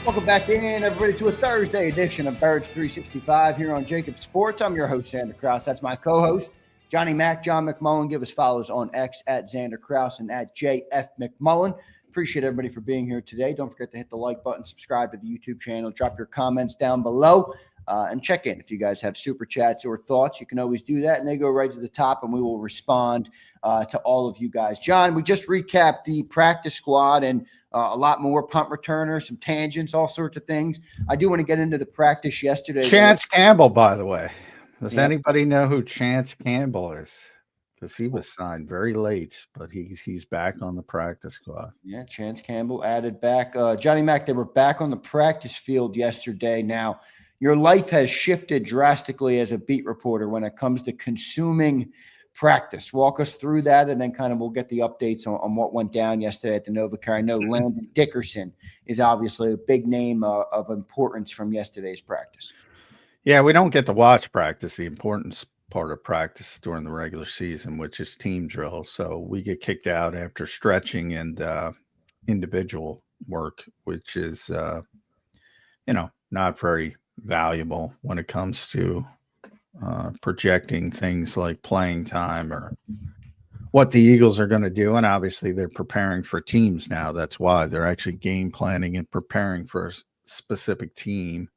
Welcome back in, everybody, to a Thursday edition of Birds 365 here on JAKIB Sports. I'm your host, Zander Krause. That's my co-host, Johnny Mac, John McMullen. Give us follows on X at Zander Krause and at JF McMullen. Appreciate everybody for being here today. Don't forget to hit the like button, subscribe to the YouTube channel, drop your comments down below, and check in. If you guys have super chats or thoughts, you can always do that, and they go right to the top, and we will respond to all of you guys. John, we just recapped the practice squad and a lot more punt returners, some tangents, all sorts of things. I do want to get into the practice yesterday. Chance Campbell, by the way. Does anybody know who Chance Campbell is? Because he was signed very late, but he's back on the practice squad. Yeah, Chance Campbell added back. Johnny Mac, they were back on the practice field yesterday. Now, your life has shifted drastically as a beat reporter when it comes to consuming practice. Walk us through that, and then kind of we'll get the updates on what went down yesterday at the NovaCare. I know Landon Dickerson is obviously a big name of importance from yesterday's practice. Yeah, we don't get to watch practice, the importance part of practice during the regular season, which is team drill. So we get kicked out after stretching and individual work, which is, not very valuable when it comes to projecting things like playing time or what the Eagles are going to do. And obviously they're preparing for teams now. That's why they're actually game planning and preparing for a specific team.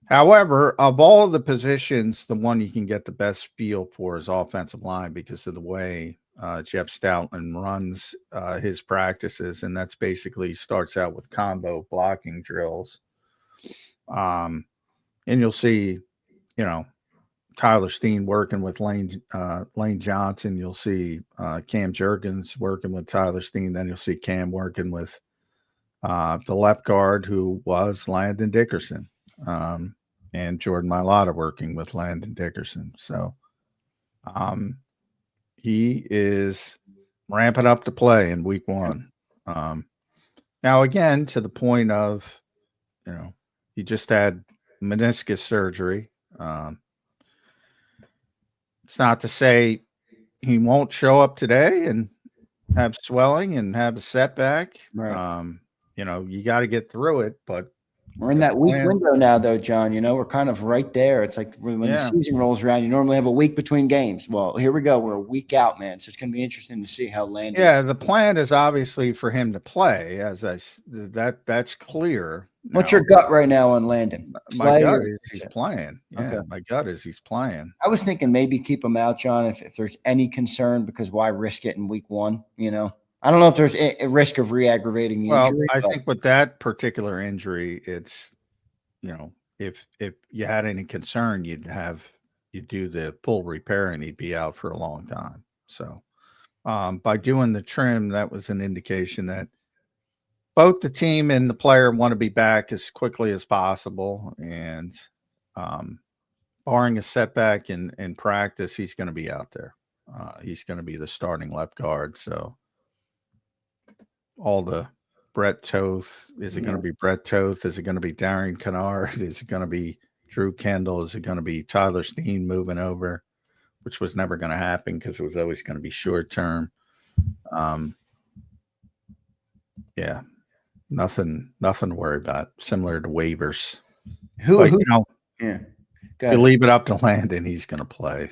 However, of all of the positions, the one you can get the best feel for is offensive line because of the way Jeff Stoutland runs his practices. And that's basically starts out with combo blocking drills. And you'll see, Tyler Steen working with Lane Johnson. You'll see Cam Jurgens working with Tyler Steen. Then you'll see Cam working with the left guard who was Landon Dickerson, and Jordan Mailata working with Landon Dickerson. So he is ramping up to play in week one. Now, again, to the point of, he just had meniscus surgery. It's not to say he won't show up today and have swelling and have a setback. Right. You got to get through it, but we're in that week window now, though, John. We're kind of right there. It's like when the season rolls around, you normally have a week between games. Well, here we go. We're a week out, man. So it's going to be interesting to see how Landon. Yeah, the plan is obviously for him to play. That's clear. What's your gut right now on Landon? My gut is he's playing. Yeah, okay. My gut is he's playing. I was thinking maybe keep him out, John, if there's any concern, because why risk it in week one? I don't know if there's a risk of re-aggravating the injury. I think with that particular injury, it's, if you had any concern, you'd do the full repair and he'd be out for a long time. So by doing the trim, that was an indication that both the team and the player want to be back as quickly as possible. And barring a setback in practice, he's going to be out there. He's going to be the starting left guard. So all the Brett Toth, is it going to be Brett Toth? Is it going to be Darian Kennard? Is it going to be Drew Kendall? Is it going to be Tyler Steen moving over, which was never going to happen because it was always going to be short term. Yeah, nothing to worry about. Similar to waivers. You leave it up to Landon, he's going to play.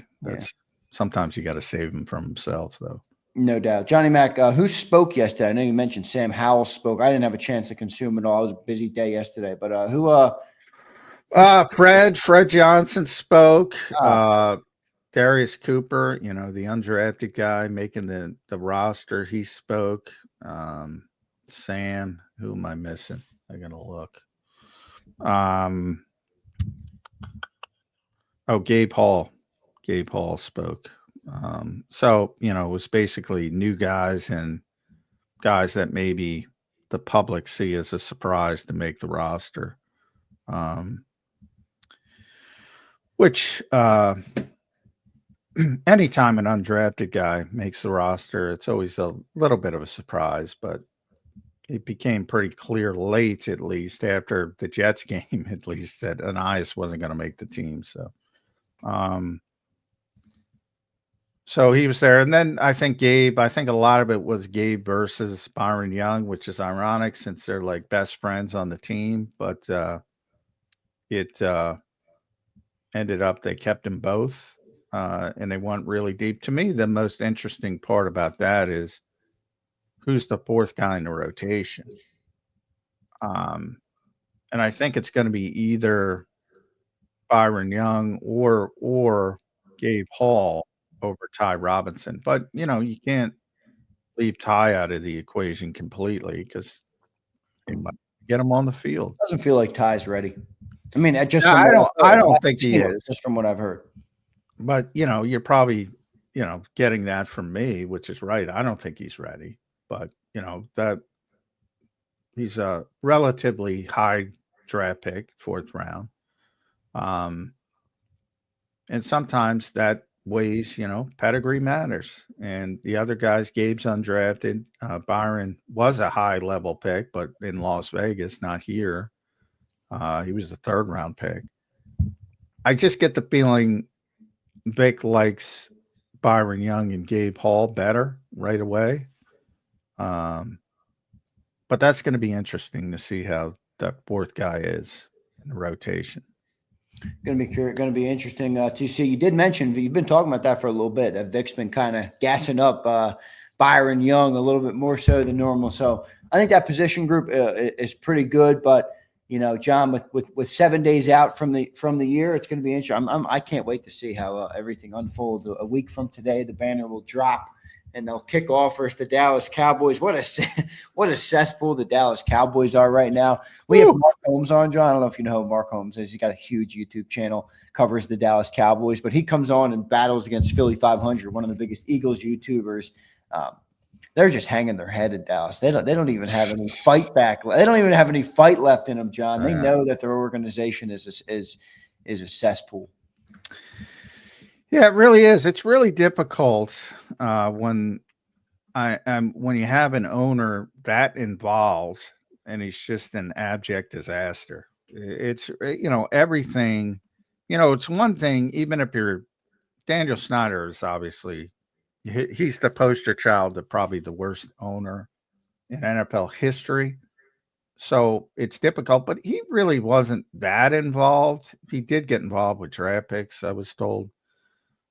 Sometimes you got to save him from himself, though. No doubt. Johnny Mac, who spoke yesterday? I know you mentioned Sam Howell spoke. I didn't have a chance to consume it all. It was a busy day yesterday. But who Fred Johnson spoke. Darius Cooper, the undrafted guy making the roster, he spoke. Sam, who am I missing? I got to look. Gabe Hall. Gabe Hall spoke. So, it was basically new guys and guys that maybe the public see as a surprise to make the roster. Which anytime an undrafted guy makes the roster, it's always a little bit of a surprise, but it became pretty clear late, at least after the Jets game, at least, that Anias wasn't going to make the team. So he was there. And then I think a lot of it was Gabe versus Byron Young, which is ironic since they're like best friends on the team. But it ended up they kept them both and they went really deep. To me, the most interesting part about that is who's the fourth guy in the rotation. And I think it's going to be either Byron Young or Gabe Hall over Ty Robinson. But you can't leave Ty out of the equation completely because they might get him on the field. Doesn't feel like Ty's ready. I mean, just No, from I don't think he is. Just from what I've heard. But you're probably getting that from me, which is right. I don't think he's ready. But that he's a relatively high draft pick, 4th round. And sometimes that weighs, pedigree matters. And the other guys, Gabe's undrafted. Byron was a high level pick, but in Las Vegas, not here. He was the 3rd round pick. I just get the feeling Vic likes Byron Young and Gabe Hall better right away. But that's going to be interesting to see how that 4th guy is in the rotation. Going to be interesting to see. You did mention you've been talking about that for a little bit. That Vic's been kind of gassing up Byron Young a little bit more so than normal. So I think that position group is pretty good. But John, with 7 days out from the year, it's going to be interesting. I can't wait to see how everything unfolds. A week from today, the banner will drop. And they'll kick off versus the Dallas Cowboys. What a cesspool the Dallas Cowboys are right now. We have Mark Holmes on, John. I don't know if you know who Mark Holmes is. He's got a huge YouTube channel, covers the Dallas Cowboys. But he comes on and battles against Philly 500, one of the biggest Eagles YouTubers. They're just hanging their head at Dallas. They don't even have any fight back. They don't even have any fight left in them, John. They know that their organization is a cesspool. Yeah, it really is. It's really difficult when you have an owner that involved and he's just an abject disaster. It's everything. It's one thing even if you're Daniel Snyder is obviously he's the poster child of probably the worst owner in NFL history. So it's difficult, but he really wasn't that involved. He did get involved with draft picks, I was told.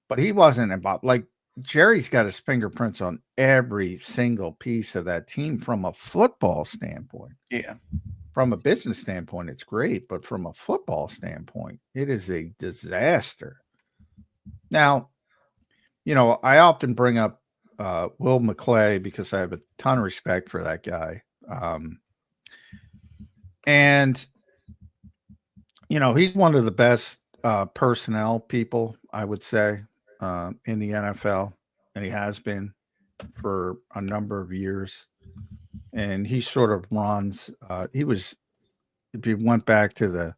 But he wasn't involved. Like Jerry's got his fingerprints on every single piece of that team from a football standpoint. Yeah. From a business standpoint, it's great. But from a football standpoint, it is a disaster. Now, I often bring up Will McClay because I have a ton of respect for that guy. And he's one of the best personnel people, I would say. In the NFL, and he has been for a number of years. And he sort of runs. If you went back to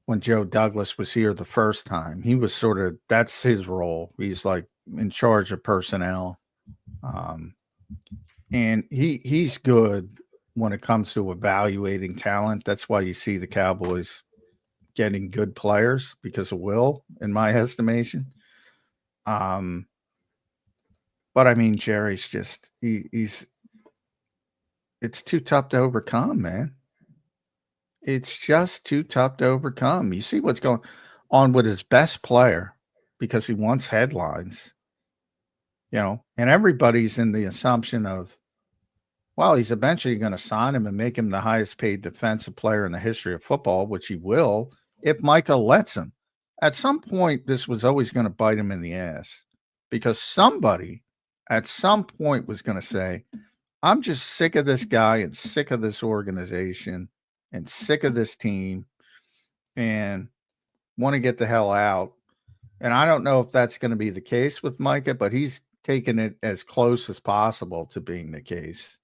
when Joe Douglas was here the first time, he was that's his role. He's like in charge of personnel. And he's good when it comes to evaluating talent. That's why you see the Cowboys getting good players because of Will, in my estimation. But I mean, Jerry's just it's too tough to overcome, man. It's just too tough to overcome. You see what's going on with his best player because he wants headlines, and everybody's in the assumption of, well, he's eventually going to sign him and make him the highest paid defensive player in the history of football, which he will if Micah lets him. At some point, this was always going to bite him in the ass because somebody at some point was going to say, I'm just sick of this guy and sick of this organization and sick of this team and want to get the hell out. And I don't know if that's going to be the case with Micah, but he's taken it as close as possible to being the case.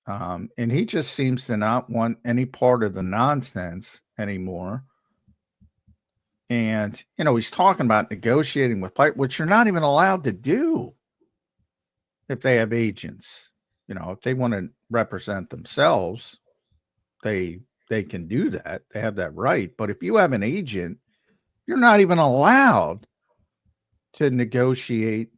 And he just seems to not want any part of the nonsense anymore. And, he's talking about negotiating with Pipe, which you're not even allowed to do if they have agents. If they want to represent themselves, they can do that. They have that right. But if you have an agent, you're not even allowed to negotiate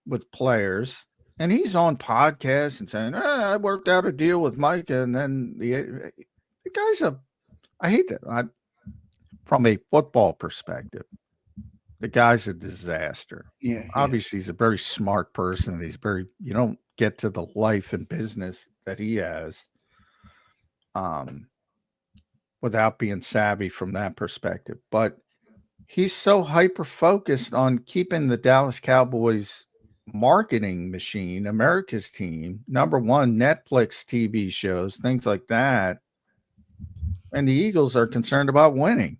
with players. And he's on podcasts and saying, I worked out a deal with Micah. And then the guy's I hate that. From a football perspective, the guy's a disaster. Yeah. Obviously, he's a very smart person. You don't get to the life and business that he has without being savvy from that perspective. But he's so hyper-focused on keeping the Dallas Cowboys marketing machine, America's team, number one, Netflix TV shows, things like that. And the Eagles are concerned about winning.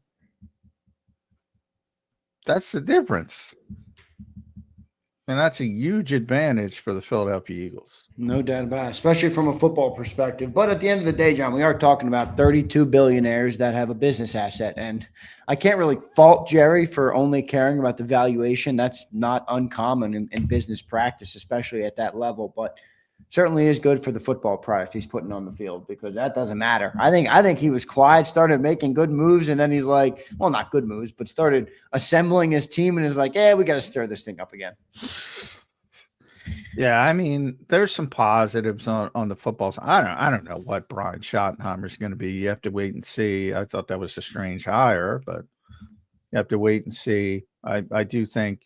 That's the difference. And that's a huge advantage for the Philadelphia Eagles. No doubt about it, especially from a football perspective. But at the end of the day, John, we are talking about 32 billionaires that have a business asset. And I can't really fault Jerry for only caring about the valuation. That's not uncommon in business practice, especially at that level. But certainly is good for the football product he's putting on the field, because that doesn't matter. I think he was quiet, started making good moves, and then he's like, well, not good moves, but started assembling his team and is like, we got to stir this thing up again. Yeah, I mean, there's some positives on the football side. I don't know what Brian Schottenheimer's going to be. You have to wait and see. I thought that was a strange hire, but you have to wait and see. I do think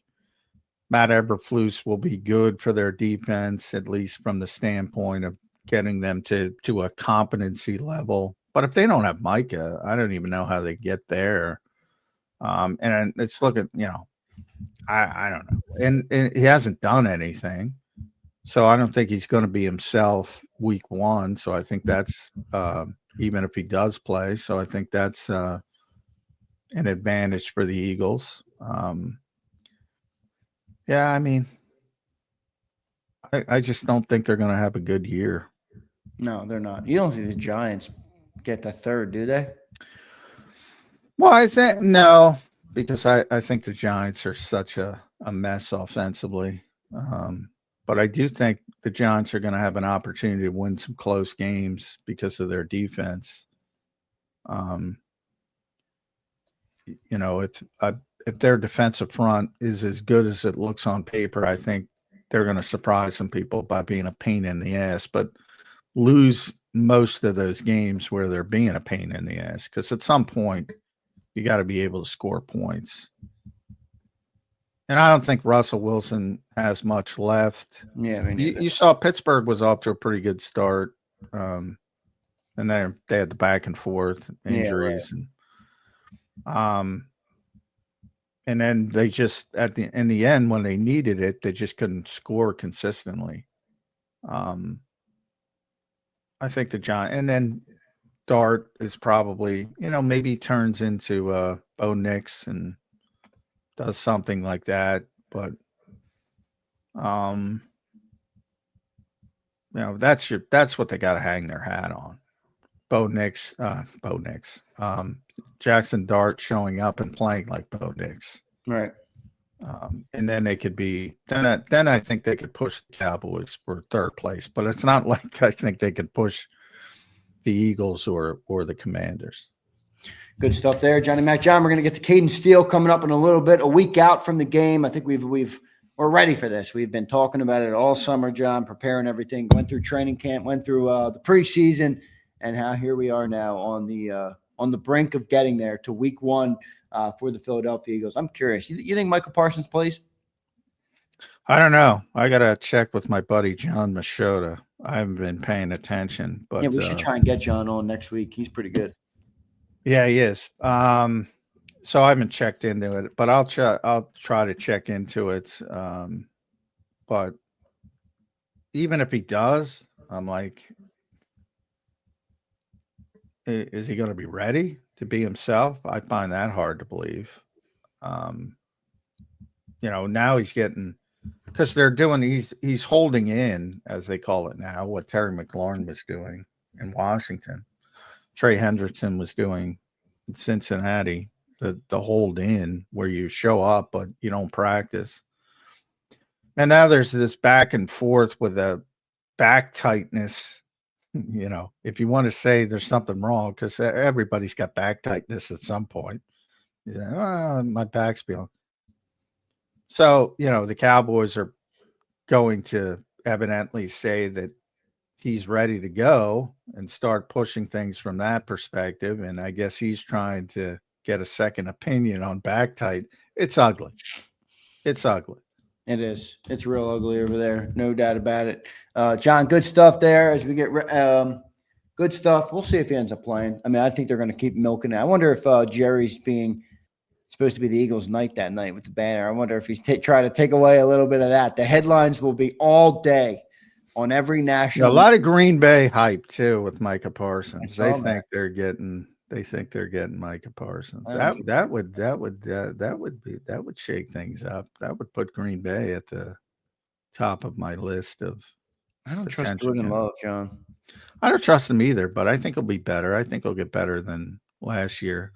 Matt Eberflus will be good for their defense, at least from the standpoint of getting them to a competency level. But if they don't have Micah, I don't even know how they get there. And it's looking, I don't know. And he hasn't done anything. So I don't think he's going to be himself week one. So I think that's even if he does play. So I think that's an advantage for the Eagles. Yeah, I mean, I just don't think they're going to have a good year. No, they're not. You don't think the Giants get the third, do they? Well, I think no, because I think the Giants are such a mess offensively. But I do think the Giants are going to have an opportunity to win some close games because of their defense. If their defensive front is as good as it looks on paper, I think they're going to surprise some people by being a pain in the ass, but lose most of those games where they're being a pain in the ass, because at some point you got to be able to score points. And I don't think Russell Wilson has much left. Yeah, I mean, you saw Pittsburgh was off to a pretty good start, and then they had the back and forth injuries, and then they just in the end when they needed it, they just couldn't score consistently. I think the Giants, and then Dart is probably maybe turns into Bo Nix and does something like that, but that's what they got to hang their hat on. Bo Nix, Jackson Dart showing up and playing like Bo Nix, right? And then they could be then I think they could push the Cowboys for third place, but it's not like I think they could push the Eagles or the Commanders. Good stuff there, Johnny Mac. John, we're going to get to Caden Steele coming up in a little bit, a week out from the game. I think we're ready for this. We've been talking about it all summer, John, preparing everything. Went through training camp, went through the preseason, and here we are now on the brink of getting there to week one for the Philadelphia Eagles. I'm curious. You think Michael Parsons plays? I don't know. I got to check with my buddy John Machota. I haven't been paying attention, but yeah, we should try and get John on next week. He's pretty good. Yeah, he is. So I haven't checked into it, but I'll try to check into it. But even if he does, I'm like, is he going to be ready to be himself? I find that hard to believe. Now he's getting, because they're doing, he's holding in, as they call it now, what Terry McLaurin was doing in Washington. Trey Hendrickson was doing in Cincinnati, the hold in where you show up, but you don't practice. And now there's this back and forth with a back tightness. If you want to say there's something wrong, because everybody's got back tightness at some point. My back's feeling. So, the Cowboys are going to evidently say that he's ready to go and start pushing things from that perspective. And I guess he's trying to get a second opinion on back tight. It's ugly. It's ugly. It is. It's real ugly over there. No doubt about it. John, good stuff there as we get good stuff. We'll see if he ends up playing. I mean, I think they're going to keep milking it. I wonder if Jerry's being supposed to be the Eagles' night that night with the banner. I wonder if he's trying to take away a little bit of that. The headlines will be all day on every national. A lot of Green Bay hype too with Micah Parsons. They think they're getting Micah Parsons. That would shake things up. That would put Green Bay at the top of my list of. I don't trust Jordan Love, John. I don't trust him either, but I think he'll be better. I think he'll get better than last year.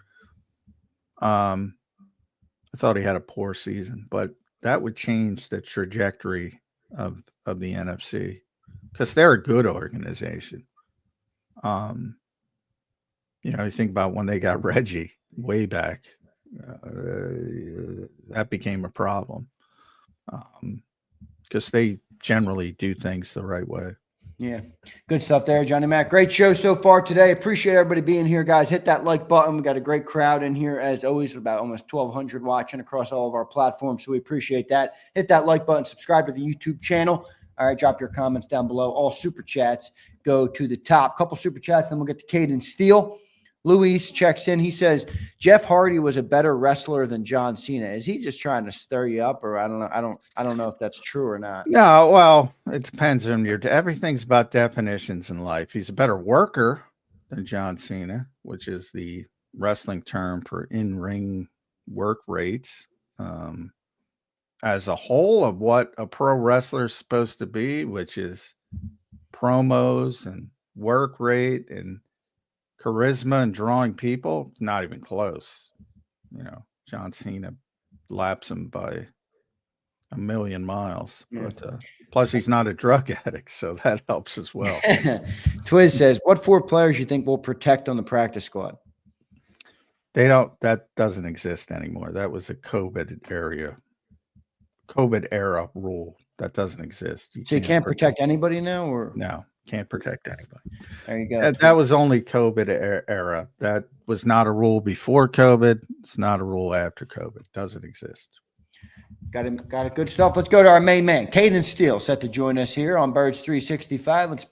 I thought he had a poor season, but that would change the trajectory of the NFC because they're a good organization. You think about when they got Reggie way back, that became a problem because they generally do things the right way. Yeah. Good stuff there, Johnny Mac. Great show so far today. Appreciate everybody being here, guys. Hit that like button. We got a great crowd in here, as always, about almost 1,200 watching across all of our platforms. So we appreciate that. Hit that like button. Subscribe to the YouTube channel. All right. Drop your comments down below. All super chats go to the top. Couple super chats, then we'll get to Caden Steele. Luis checks in. He says, Jeff Hardy was a better wrestler than John Cena. Is he just trying to stir you up, or I don't know. I don't know if that's true or not. No, well, it depends on everything's about definitions in life. He's a better worker than John Cena, which is the wrestling term for in-ring work rates. As a whole of what a pro wrestler is supposed to be, which is promos and work rate and charisma and drawing people, not even close. John Cena laps him by a million miles. Yeah. But plus he's not a drug addict, so that helps as well. Twiz says, what 4 players you think will protect on the practice squad? That doesn't exist anymore. That was a COVID era rule. That doesn't exist. So you can't protect anybody now, or no? Can't protect anybody. There you go. That was only COVID era. That was not a rule before COVID. It's not a rule after COVID. Doesn't exist. Got it. Good stuff. Let's go to our main man, Caden Steele, set to join us here on Birds 365. Let's